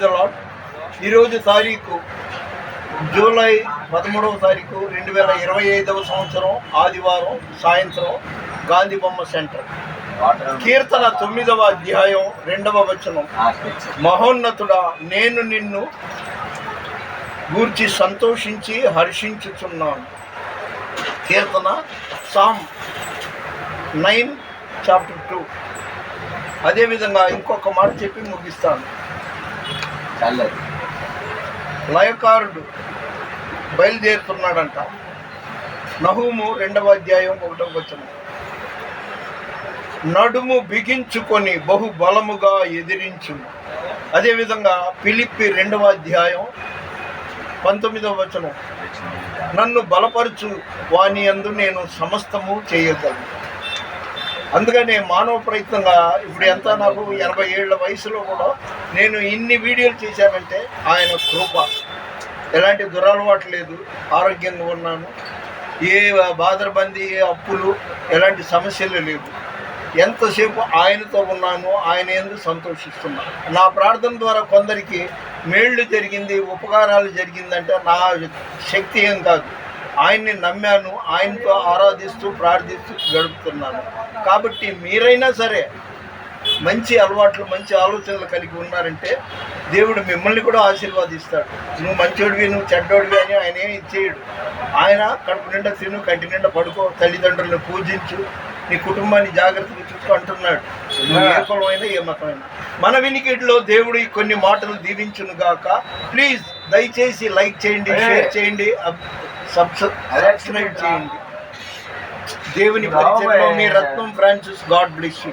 ఈరోజు తారీఖు జూలై 13వ తారీఖు 2025 సంవత్సరం ఆదివారం సాయంత్రం గాంధీ బొమ్మ సెంటర్. కీర్తన 9వ అధ్యాయం 2వ వచనం. మహోన్నతుడా, నేను నిన్ను గూర్చి సంతోషించి హర్షించుచున్నాను. కీర్తన సామ్ 9:2. అదేవిధంగా ఇంకొక మాట చెప్పి ముగిస్తాను. లయకారుడు బయలుదేరుతున్నాడంట. నహూము 2వ అధ్యాయం 1వ వచనం. నడుము బిగించుకొని బహు బలముగా ఎదిరించు. అదేవిధంగా ఫిలిప్పి 2వ అధ్యాయం 19వ వచనం. నన్ను బలపరచు వాని యందు నేను సమస్తము చేయగలను. అందుకనే మానవ ప్రయత్నంగా ఇప్పుడు ఎంత నాకు 80 ఏళ్ల వయసులో కూడా నేను ఇన్ని వీడియోలు చేశానంటే ఆయన కృప. ఎలాంటి దురలవాటు లేదు, ఆరోగ్యంగా ఉన్నాను, ఏ బాధరబంది, ఏ అప్పులు, ఎలాంటి సమస్యలు లేవు. ఎంతసేపు ఆయనతో ఉన్నాను, ఆయన ఎందుకు సంతోషిస్తున్నాను. నా ప్రార్థన ద్వారా కొందరికి మేళ్ళు జరిగింది, ఉపకారాలు జరిగిందంటే నా శక్తి ఏం కాదు, ఆయన్ని నమ్మాను, ఆయనతో ఆరాధిస్తూ ప్రార్థిస్తూ గడుపుతున్నాను. కాబట్టి మీరైనా సరే మంచి అలవాట్లు, మంచి ఆలోచనలు కలిగి ఉన్నారంటే దేవుడు మిమ్మల్ని కూడా ఆశీర్వాదిస్తాడు. నువ్వు మంచోడివి, నువ్వు చెడ్డోడివి అని ఆయన ఏమి ఇచ్చేయడు. ఆయన కడుపు నిండా తిను, కంటి నిండా పడుకో, తల్లిదండ్రులను పూజించు, నీ కుటుంబాన్ని జాగ్రత్తగా చూసుకో అంటున్నాడు. నువ్వు ఏ కులమైనా ఏ మతమైనా. మన వినికిడిలో దేవుడు కొన్ని మాటలు దీవించును గాక. ప్లీజ్ దయచేసి లైక్ చేయండి, షేర్ చేయండి, సబ్స్క్రైబ్ చేయండి. దేవుని పరిచయంలో మీ రత్నం ఫ్రాన్సిస్. God bless you.